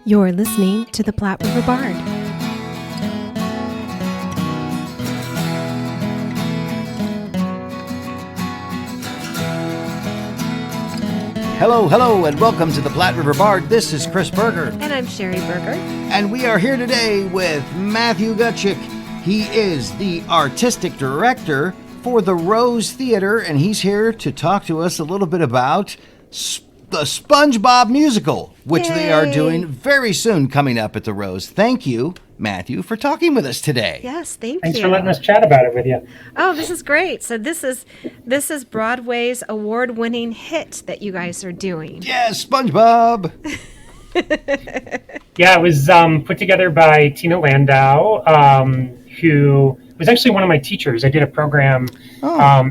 You're listening to the Platte River Bard. Hello, and welcome to the Platte River Bard. This is Chris Berger. And I'm Sherry Berger. And we are here today with Matthew Gutschick. He is the artistic director for the Rose Theater, and he's here to talk to us a little bit about the Spongebob Musical, which They are doing very soon coming up at the Rose. Thank you, Matthew, for talking with us today. Yes, thanks Thanks for letting us chat about it with you. Oh, this is great. So this is Broadway's award-winning hit that you guys are doing. Yes, SpongeBob. Yeah, it was put together by Tina Landau, who was actually one of my teachers. I did a program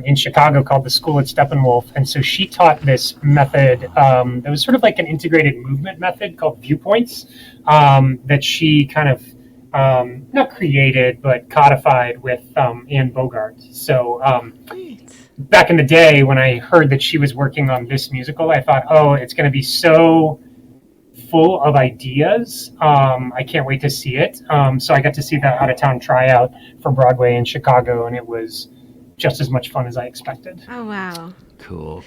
in Chicago called the School at Steppenwolf, and so she taught this method that was sort of like an integrated movement method called Viewpoints that she kind of not created but codified with Anne Bogart. So back in the day when I heard that she was working on this musical, I thought, oh, it's going to be so full of ideas. I can't wait to see it. So I got to see that out-of-town tryout for Broadway in Chicago, and it was just as much fun as I expected. Oh, wow. Cool.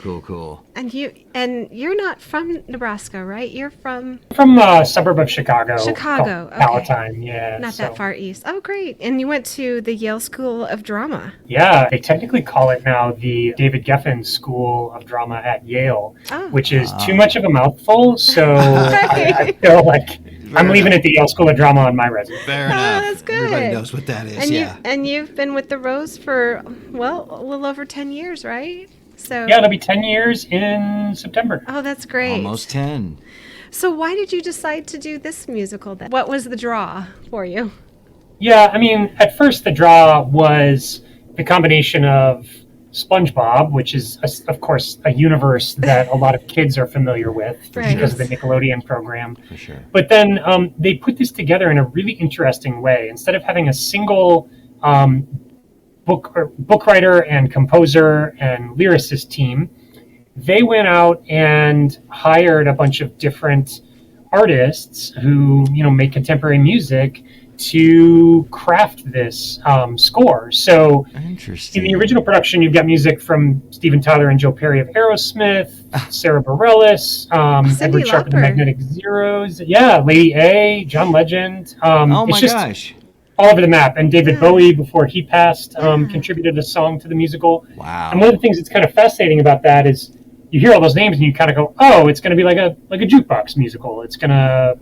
And you're not from Nebraska, right? You're from a suburb of Chicago. Chicago, okay. Palatine, yeah. Not that far east. Oh, great. And you went to the Yale School of Drama. Yeah, they technically call it now the David Geffen School of Drama at Yale, which is too much of a mouthful, so I feel like I'm leaving it the Yale School of Drama on my resume. Fair enough. That's good. Everybody knows what that is, and you've been with the Rose for, well, a little over 10 years, right? So yeah, it'll be 10 years in September. Oh, that's great. Almost 10. So why did you decide to do this musical then? What was the draw for you? Yeah, I mean, at first the draw was the combination of SpongeBob, which is, of course, a universe that a lot of kids are familiar with because of the Nickelodeon program. For sure. But then they put this together in a really interesting way. Instead of having a single book writer and composer and lyricist team, they went out and hired a bunch of different artists who make contemporary music to craft this score. So in the original production, you've got music from Steven Tyler and Joe Perry of Aerosmith, Sarah Bareilles, Edward Sharpe and the Magnetic Zeros, Lady A, John Legend. Oh my gosh. All over the map. And David Bowie, before he passed, contributed a song to the musical. Wow. And one of the things that's kind of fascinating about that is you hear all those names and you kind of go, oh, it's going to be like a jukebox musical. It's going to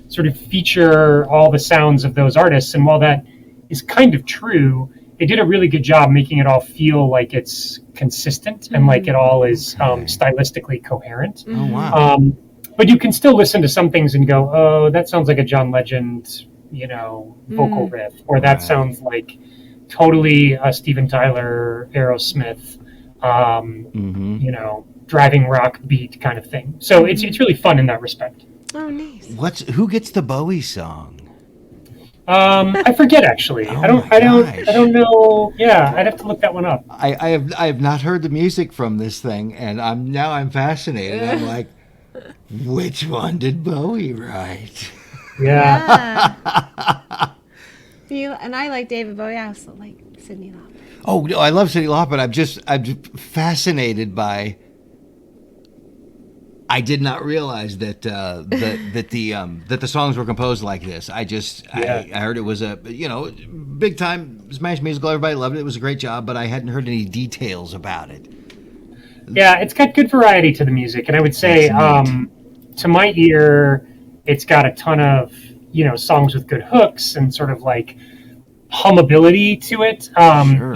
sort of feature all the sounds of those artists. And while that is kind of true, they did a really good job making it all feel like it's consistent and like it all is stylistically coherent. Oh, wow. But you can still listen to some things and go, oh, that sounds like a John Legend vocal riff, or that sounds like totally a Steven Tyler, Aerosmith, driving rock beat kind of thing. So it's really fun in that respect. Oh, nice. Who gets the Bowie song? I forget actually. I don't know. Yeah, I'd have to look that one up. I have not heard the music from this thing, and I'm fascinated. I'm like, which one did Bowie write? Yeah. And I like David Bowie. I also like Cyndi Lauper. Oh no, I love Cyndi Lauper. I'm just fascinated by. I did not realize that that the songs were composed like this. I heard it was a big time smash musical. Everybody loved it. It was a great job, but I hadn't heard any details about it. Yeah, it's got good variety to the music, and I would say to my ear, it's got a ton of songs with good hooks and sort of like hummability to it.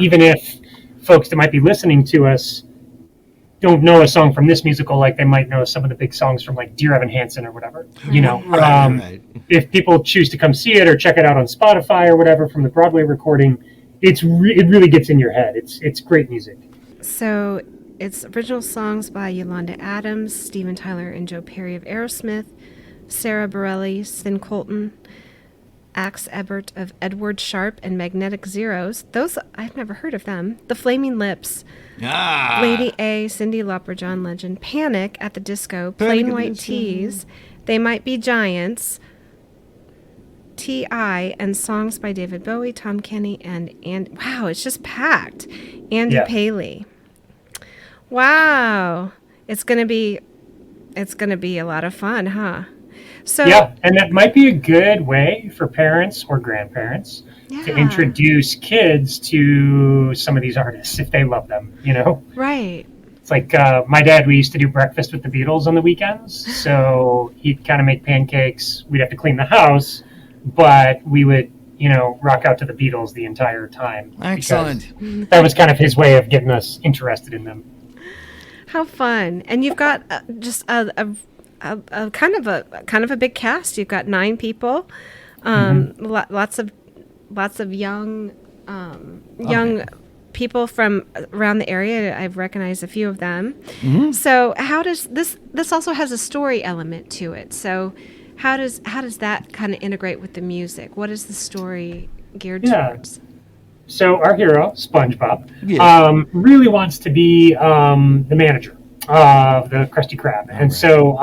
Even if folks that might be listening to us don't know a song from this musical, like they might know some of the big songs from like Dear Evan Hansen or whatever. Right. If people choose to come see it or check it out on Spotify or whatever from the Broadway recording, it really gets in your head. It's great music. So it's original songs by Yolanda Adams, Steven Tyler and Joe Perry of Aerosmith, Sarah Bareilles, Sin Colton, Axe Ebert of Edward Sharpe and Magnetic Zeros. Those, I've never heard of them. The Flaming Lips, Lady A, Cyndi Lauper, John Legend, Panic at the Disco, Plain White Tees, They Might Be Giants, T.I., and songs by David Bowie, Tom Kenny, and wow, it's just packed. Andy Paley. Wow. It's gonna be a lot of fun, huh? So yeah, and that might be a good way for parents or grandparents to introduce kids to some of these artists if they love them, Right. It's like my dad, we used to do breakfast with the Beatles on the weekends. So he'd kind of make pancakes. We'd have to clean the house, but we would, rock out to the Beatles the entire time. Excellent. That was kind of his way of getting us interested in them. How fun. And you've got just a kind of a big cast. You've got 9 people, lots of young people from around the area. I've recognized a few of them. Mm-hmm. So how does this also has a story element to it? So how does that kind of integrate with the music? What is the story geared towards? So our hero, Spongebob, really wants to be the manager of the Krusty Krab. And so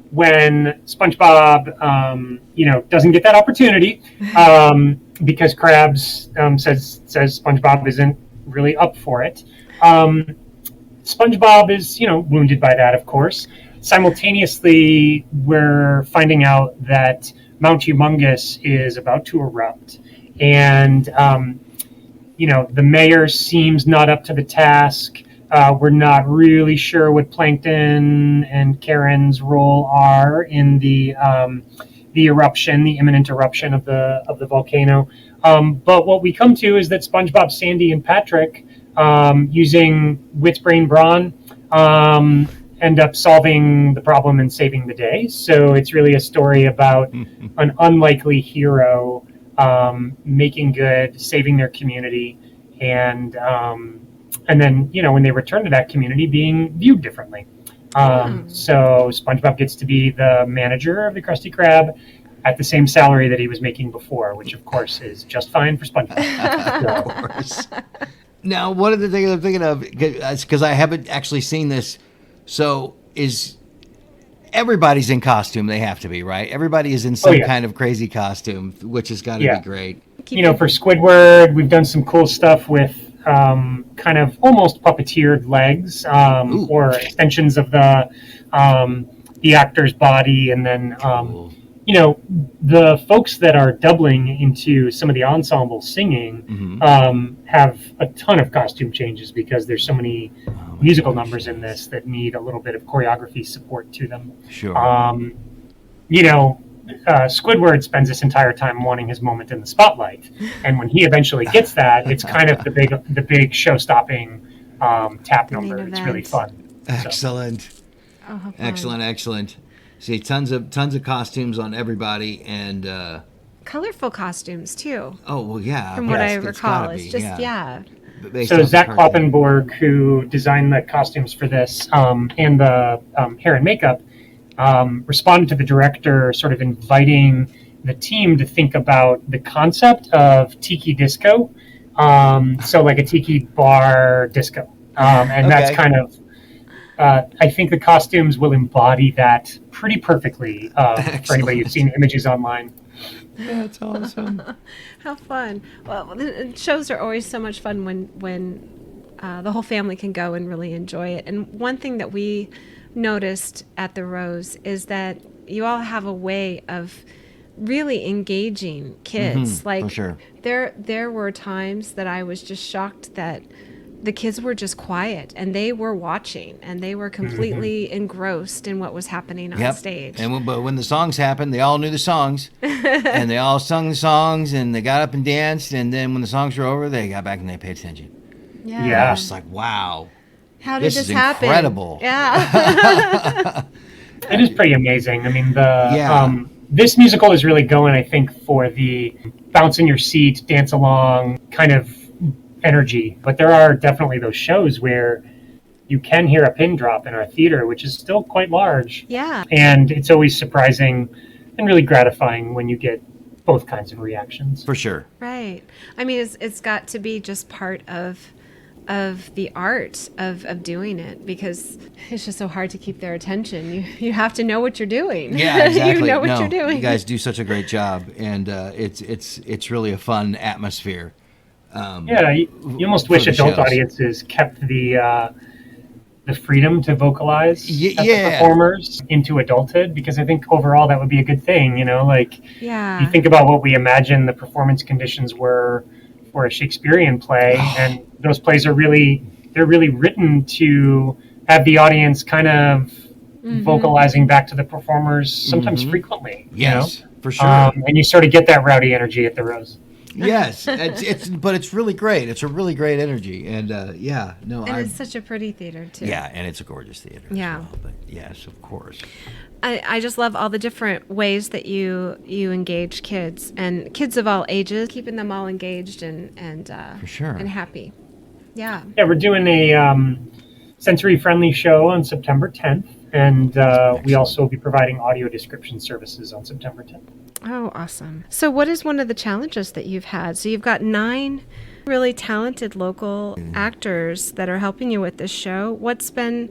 when Spongebob, doesn't get that opportunity because Krabs says Spongebob isn't really up for it, Spongebob is, wounded by that, of course. Simultaneously, we're finding out that Mount Humongous is about to erupt. And the mayor seems not up to the task. We're not really sure what Plankton and Karen's role are in the eruption, the imminent eruption of the volcano. But what we come to is that SpongeBob, Sandy, and Patrick, using wits, brain, brawn, end up solving the problem and saving the day. So it's really a story about an unlikely hero making good, saving their community, and then when they return to that community, being viewed differently. So SpongeBob gets to be the manager of the Krusty Krab at the same salary that he was making before, which of course is just fine for SpongeBob. Of course. Now, one of the things I'm thinking of, because I haven't actually seen this, so is everybody's in costume? They have to be, right? Everybody is in some kind of crazy costume, which has got to be great. For Squidward, we've done some cool stuff with kind of almost puppeteered legs or extensions of the actor's body, and then the folks that are doubling into some of the ensemble singing have a ton of costume changes because there's so many musical numbers in this that need a little bit of choreography support to them. Sure. Squidward spends this entire time wanting his moment in the spotlight, and when he eventually gets that, it's kind of the big show-stopping tap number. It's really fun. Excellent. So. Oh, excellent. See, tons of costumes on everybody, and colorful costumes too. Oh well, yeah. From what I recall, it's just So Zach Kloppenborg, who designed the costumes for this and the hair and makeup, responded to the director, sort of inviting the team to think about the concept of tiki disco, so like a tiki bar disco, and that's kind of. I think the costumes will embody that pretty perfectly for anybody who's seen images online. That's awesome. How fun. Well, shows are always so much fun when the whole family can go and really enjoy it. And one thing that we noticed at the Rose is that you all have a way of really engaging kids. For sure. There were times that I was just shocked that the kids were just quiet and they were watching and they were completely engrossed in what was happening on stage. But when the songs happened, they all knew the songs and they all sung the songs and they got up and danced. And then when the songs were over, they got back and they paid attention. Yeah. I was like, wow. How did this happen? Incredible. Yeah. It is pretty amazing. I mean, this musical is really going, I think, for the bounce in your seat, dance along kind of energy. But there are definitely those shows where you can hear a pin drop in our theater, which is still quite large. Yeah. And it's always surprising and really gratifying when you get both kinds of reactions. For sure. Right. I mean, it's got to be just part of of the art of doing it, because it's just so hard to keep their attention. You have to know what you're doing. Yeah, exactly. You know what you're doing. You guys do such a great job, and it's really a fun atmosphere. You almost wish adult audiences kept the freedom to vocalize as the performers into adulthood, because I think overall that would be a good thing. You think about what we imagine the performance conditions were for a Shakespearean play, and those plays are they're really written to have the audience kind of vocalizing back to the performers, sometimes frequently. Yes, for sure. And you sort of get that rowdy energy at the Rose. Yes, but it's really great. It's a really great energy, and it's such a pretty theater too. Yeah, and it's a gorgeous theater. Yeah, as well, but yes, of course. I just love all the different ways that you engage kids, and kids of all ages, keeping them all engaged and for sure, and happy. Yeah. Yeah, we're doing a sensory-friendly show on September 10th, and we also will be providing audio description services on September 10th. Oh, awesome. So what is one of the challenges that you've had? So you've got 9 really talented local actors that are helping you with this show. What's been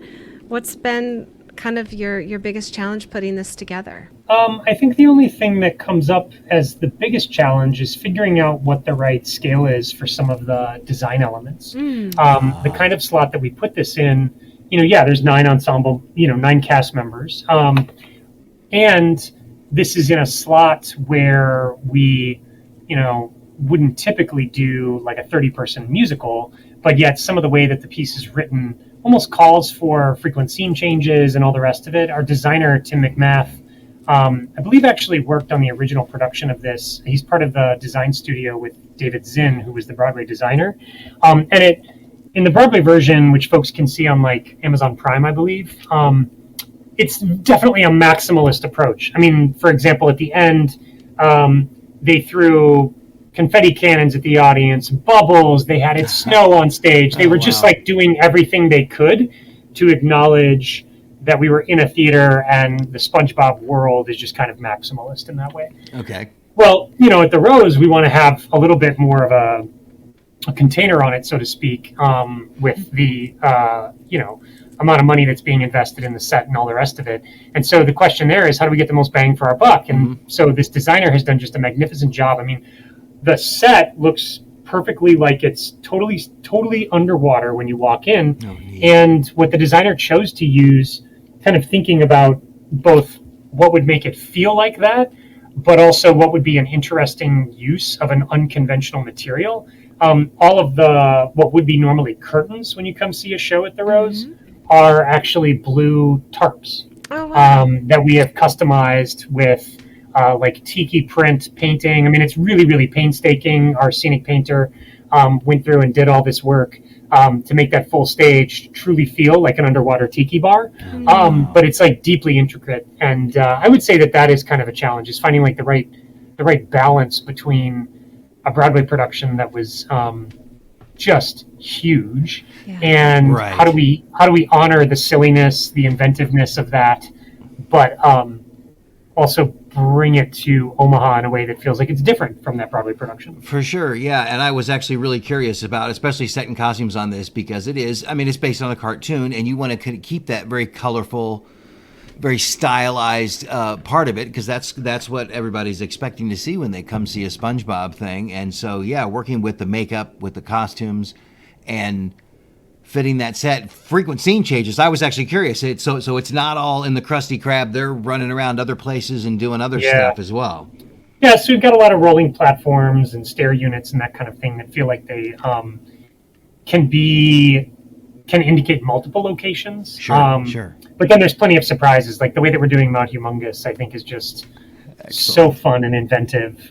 kind of your biggest challenge putting this together? I think the only thing that comes up as the biggest challenge is figuring out what the right scale is for some of the design elements. The kind of slot that we put this in, there's 9 ensemble, 9 cast members. And this is in a slot where we, wouldn't typically do like a 30-person musical, but yet some of the way that the piece is written almost calls for frequent scene changes and all the rest of it. Our designer, Tim McMath, I believe actually worked on the original production of this. He's part of the design studio with David Zinn, who was the Broadway designer. In the Broadway version, which folks can see on like Amazon Prime, I believe, it's definitely a maximalist approach. I mean, for example, at the end, they threw confetti cannons at the audience, bubbles, they had it snow on stage. They were just like doing everything they could to acknowledge that we were in a theater and the SpongeBob world is just kind of maximalist in that way. Okay. Well, at the Rose, we want to have a little bit more of a container on it, so to speak, with the, amount of money that's being invested in the set and all the rest of it. And so the question there is, how do we get the most bang for our buck? And so this designer has done just a magnificent job. I mean, the set looks perfectly like it's totally underwater when you walk in. And what the designer chose to use, kind of thinking about both what would make it feel like that, but also what would be an interesting use of an unconventional material. All of what would be normally curtains when you come see a show at the Rose are actually blue tarps that we have customized with like tiki print painting. I mean, it's really, really painstaking. Our scenic painter went through and did all this work to make that full stage truly feel like an underwater tiki bar. But it's like deeply intricate. And I would say that is kind of a challenge, is finding like the right balance between a Broadway production that was just huge and how do we honor the silliness, the inventiveness of that, but also bring it to Omaha in a way that feels like it's different from that Broadway production. For sure, yeah. And I was actually really curious about, especially setting costumes on this, because it's based on a cartoon, and you want to keep that very colorful, very stylized part of it, because that's what everybody's expecting to see when they come see a SpongeBob thing. And so, yeah, working with the makeup, with the costumes, and fitting that set, frequent scene changes. I was actually curious. So it's not all in the Krusty Krab. They're running around other places and doing other stuff as well. Yeah, so we've got a lot of rolling platforms and stair units and that kind of thing that feel like they can indicate multiple locations. Sure. But then there's plenty of surprises. Like the way that we're doing Mount Humongous, I think, is just so fun and inventive.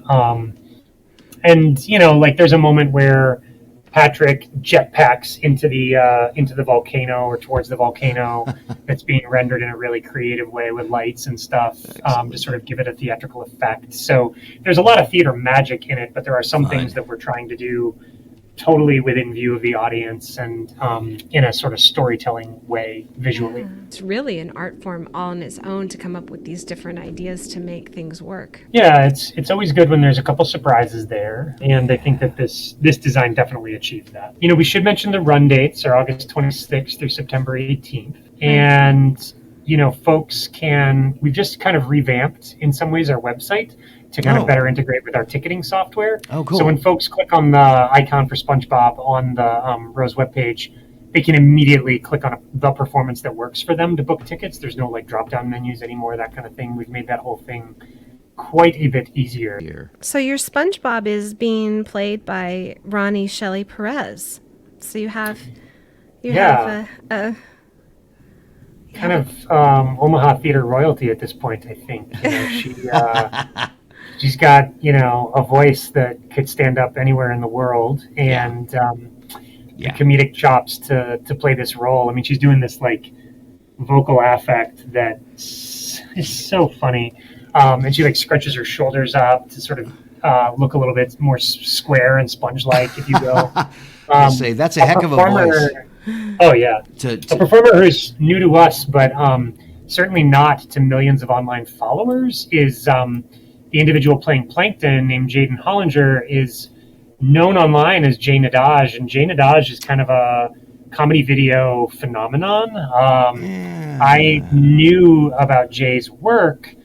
And like there's a moment where Patrick jetpacks into the volcano or towards the volcano that's being rendered in a really creative way with lights and stuff to sort of give it a theatrical effect. So there's a lot of theater magic in it, but there are some things that we're trying to do totally within view of the audience and in a sort of storytelling way visually. It's really an art form all on its own to come up with these different ideas to make things work. Yeah, it's always good when there's a couple surprises there, and I think that this design definitely achieved that. We should mention the run dates are August 26th through September 18th, and we've just kind of revamped in some ways our website to kind of better integrate with our ticketing software. Oh, cool. So when folks click on the icon for SpongeBob on the Rose webpage, they can immediately click on the performance that works for them to book tickets. There's no drop-down menus anymore, that kind of thing. We've made that whole thing quite a bit easier. So your SpongeBob is being played by Roni, Shelley, Perez. So you have a kind of Omaha theater royalty at this point, I think. She's got, a voice that could stand up anywhere in the world, and the comedic chops to play this role. I mean, she's doing this vocal affect that is so funny, and she scrunches her shoulders up to sort of look a little bit more square and sponge-like, if you will. Say that's a heck of a voice. Oh yeah, a performer who's new to us, but certainly not to millions of online followers, is the individual playing Plankton named Jaden Hollinger is known online as Jay Nedaj, and Jay Nedaj is kind of a comedy video phenomenon. I knew about Jay's work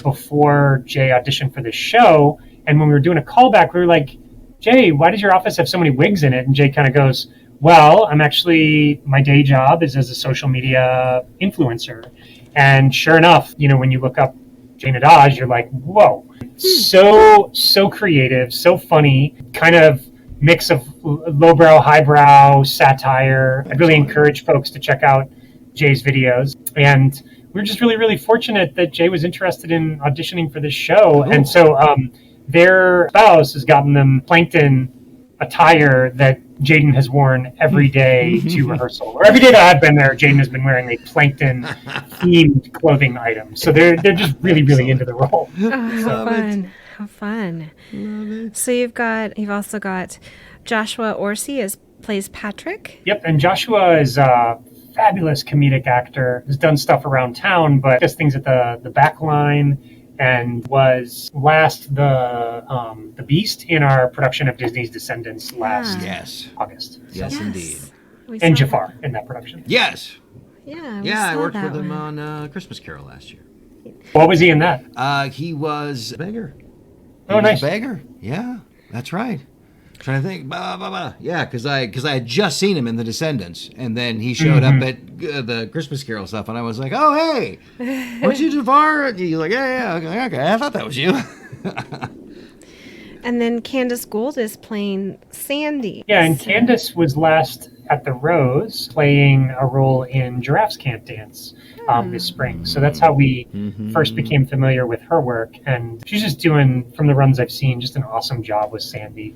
before Jay auditioned for the show, and when we were doing a callback, we were like, Jay, why does your office have so many wigs in it? And Jay kind of goes, well, my day job is as a social media influencer. And sure enough, when you look up Jay Nedaj, you're like, whoa, so creative, so funny, kind of mix of lowbrow, highbrow satire. I'd really encourage folks to check out Jay's videos. And we're just really, really fortunate that Jay was interested in auditioning for this show. Cool. And so their spouse has gotten them Plankton attire that Jaden has worn every day to rehearsal. Or every day that I've been there, Jaden has been wearing a Plankton themed clothing item. So they're just really, really into the role. Oh, how fun. How fun. Love it. So you've also got Joshua Orsi plays Patrick. Yep, and Joshua is a fabulous comedic actor. Has done stuff around town, but does things at the back line, and was last the Beast in our production of Disney's Descendants last August. Yes, indeed. And Jafar in that production. Yes. Yeah, I worked with him on Christmas Carol last year. What was he in that? He was a beggar. Oh, nice. A beggar. Yeah, that's right. Trying to think. Yeah, because I had just seen him in The Descendants, and then he showed up at the Christmas Carol stuff, and I was like, oh, hey, weren't you Jafar? And he's like, yeah. Okay, I thought that was you. And then Candace Gould is playing Sandy. Yeah, and Candace was last at the Rose playing a role in Giraffes Can't Dance this spring. So that's how we first became familiar with her work. And she's just doing, from the runs I've seen, just an awesome job with Sandy.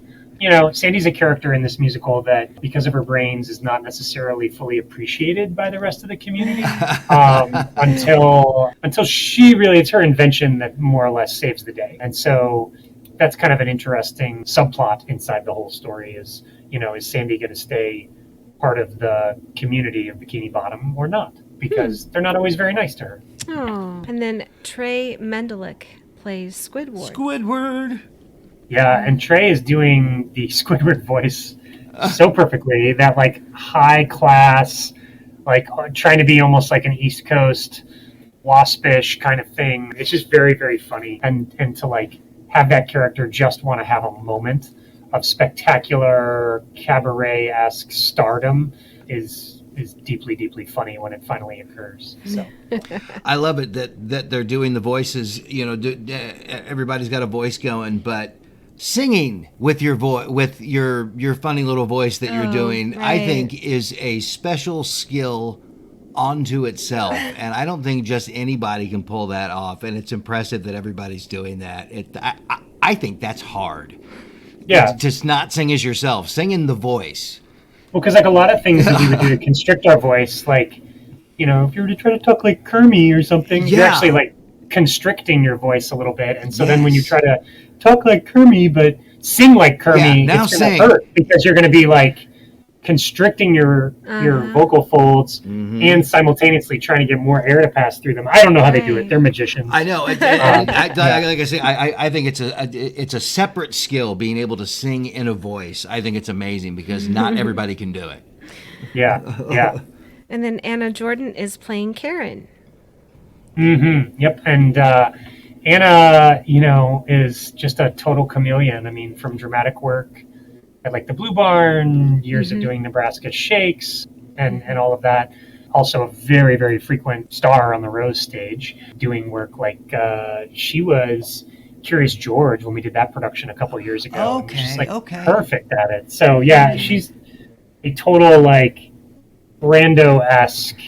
Sandy's a character in this musical that, because of her brains, is not necessarily fully appreciated by the rest of the community until she really, it's her invention that more or less saves the day. And so that's kind of an interesting subplot inside the whole story is Sandy going to stay part of the community of Bikini Bottom or not? Because they're not always very nice to her. Oh. And then Trey Mendlik plays Squidward. Yeah, and Trey is doing the Squidward voice so perfectly, that high class, trying to be almost like an East Coast waspish kind of thing. It's just very, very funny. And to have that character just want to have a moment of spectacular cabaret-esque stardom is deeply, deeply funny when it finally occurs. So I love it that they're doing the voices. Everybody's got a voice going, but singing with your voice, with your funny little voice that you're doing, right, I think is a special skill onto itself, and I don't think just anybody can pull that off. And it's impressive that everybody's doing that. I think that's hard. Yeah, just not sing as yourself, sing in the voice. Well, because a lot of things that we would do to constrict our voice, if you were to try to talk like Kermie or something, you're actually constricting your voice a little bit. And so then when you try to talk like Kermie, but sing like Kermie, it's going to hurt because you're going to be like constricting your vocal folds and simultaneously trying to get more air to pass through them. I don't know how they do it. They're magicians. I know. Like I say, I think it's a separate skill being able to sing in a voice. I think it's amazing because not everybody can do it. Yeah. And then Anna Jordan is playing Karen. Yep. And Anna, is just a total chameleon. I mean, from dramatic work at like the Blue Barn, years of doing Nebraska Shakes and all of that. Also a very, very frequent star on the Rose stage, doing work like she was Curious George when we did that production a couple years ago. Okay, She's like perfect at it. So yeah, she's a total like rando-esque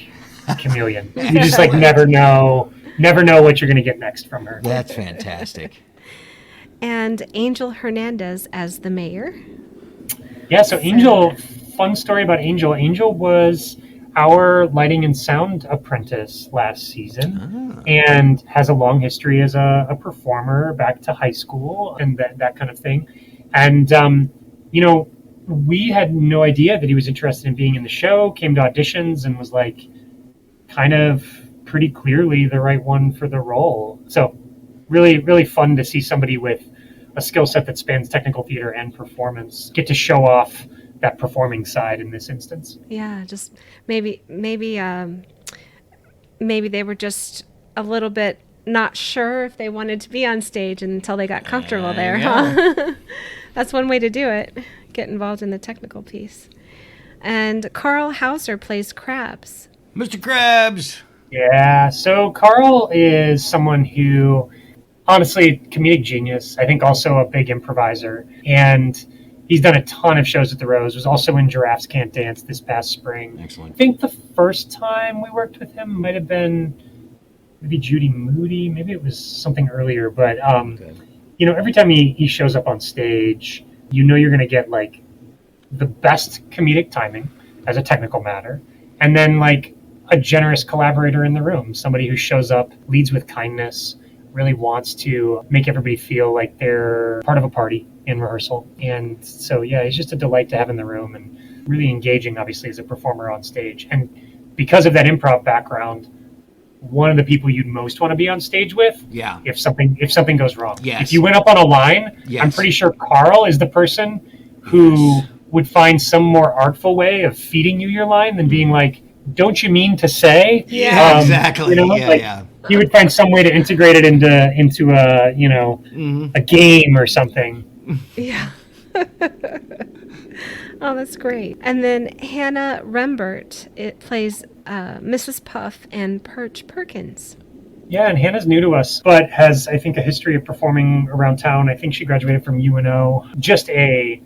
chameleon. You just like never know what you're going to get next from her. That's fantastic. And Angel Hernandez as the mayor. Yeah, so Angel, fun story about Angel. Angel was our lighting and sound apprentice last season and has a long history as a performer back to high school and that kind of thing. And, we had no idea that he was interested in being in the show, came to auditions and was like kind of pretty clearly the right one for the role. So really, really fun to see somebody with a skill set that spans technical theater and performance get to show off that performing side in this instance. Yeah, just maybe they were just a little bit not sure if they wanted to be on stage until they got comfortable there, huh? That's one way to do it. Get involved in the technical piece. And Karl Hauser plays Krabs. Mr. Krabs! Yeah, so Karl is someone who, honestly, comedic genius. I think also a big improviser. And he's done a ton of shows at the Rose. Was also in Giraffes Can't Dance this past spring. Excellent. I think the first time we worked with him might have been maybe Judy Moody. Maybe it was something earlier. But, every time he shows up on stage, you're going to get, like, the best comedic timing as a technical matter. And then, like, a generous collaborator in the room. Somebody who shows up, leads with kindness, really wants to make everybody feel like they're part of a party in rehearsal. And so, he's just a delight to have in the room and really engaging, obviously, as a performer on stage. And because of that improv background, one of the people you'd most want to be on stage with if something goes wrong. Yes. If you went up on a line, I'm pretty sure Karl is the person who would find some more artful way of feeding you your line than being like, don't you mean to say? Yeah, exactly. He would find some way to integrate it into a a game or something. Yeah. Oh, that's great. And then Hannah Rembert, it plays Mrs. Puff and Perch Perkins. Yeah, and Hannah's new to us, but has, I think, a history of performing around town. I think she graduated from UNO. Just a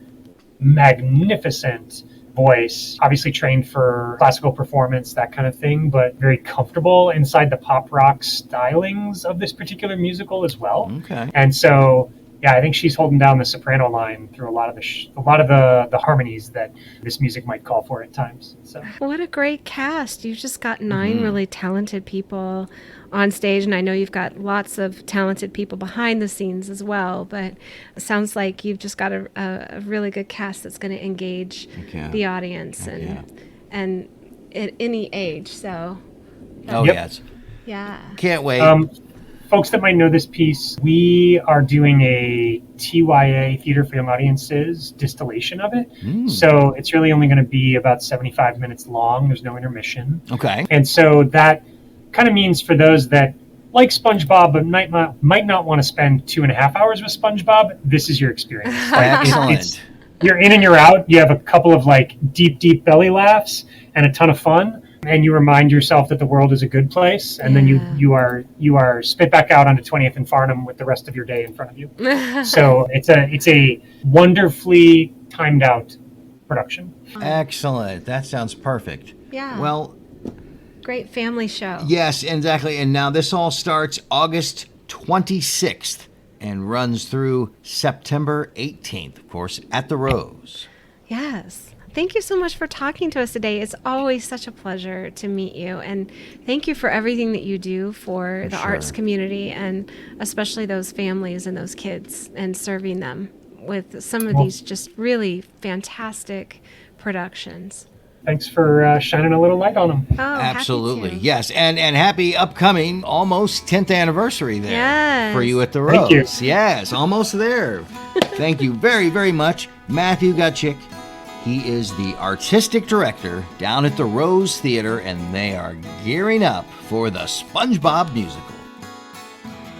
magnificent voice, obviously trained for classical performance, that kind of thing, but very comfortable inside the pop rock stylings of this particular musical as well. Okay. And so, I think she's holding down the soprano line through a lot of the harmonies that this music might call for at times. So what a great cast! You've just got 9 really talented people on stage, and I know you've got lots of talented people behind the scenes as well. But it sounds like you've just got a really good cast that's going to engage the audience and at any age. So. Yes. Yeah. Can't wait. Folks that might know this piece, we are doing a TYA, Theater for Young Audiences, distillation of it. So it's really only going to be about 75 minutes long. There's no intermission. Okay. And so that kind of means for those that like SpongeBob but might not want to spend 2.5 hours with SpongeBob, this is your experience. Excellent. You're in and you're out. You have a couple of like deep belly laughs and a ton of fun. And you remind yourself that the world is a good place, and then you are spit back out onto 20th and Farnham with the rest of your day in front of you. So it's a wonderfully timed out production. Excellent. That sounds perfect. Yeah. Well, great family show. Yes, exactly. And now this all starts August 26th and runs through September 18th, of course, at the Rose. Yes. Thank you so much for talking to us today. It's always such a pleasure to meet you. And thank you for everything that you do for the arts community, and especially those families and those kids, and serving them with some of these just really fantastic productions. Thanks for shining a little light on them. Oh, absolutely. happy to. Yes. And happy upcoming almost 10th anniversary there Yes. for you at the Thank you. Rose. Yes, almost there. Thank you very, very much, Matthew Gutschick. He is the artistic director down at the Rose Theater, and they are gearing up for the Spongebob Musical.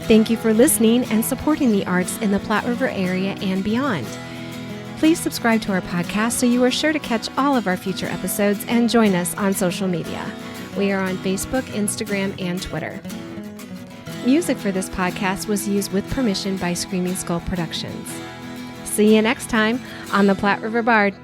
Thank you for listening and supporting the arts in the Platte River area and beyond. Please subscribe to our podcast so you are sure to catch all of our future episodes, and join us on social media. We are on Facebook, Instagram, and Twitter. Music for this podcast was used with permission by Screaming Skull Productions. See you next time on the Platte River Bard.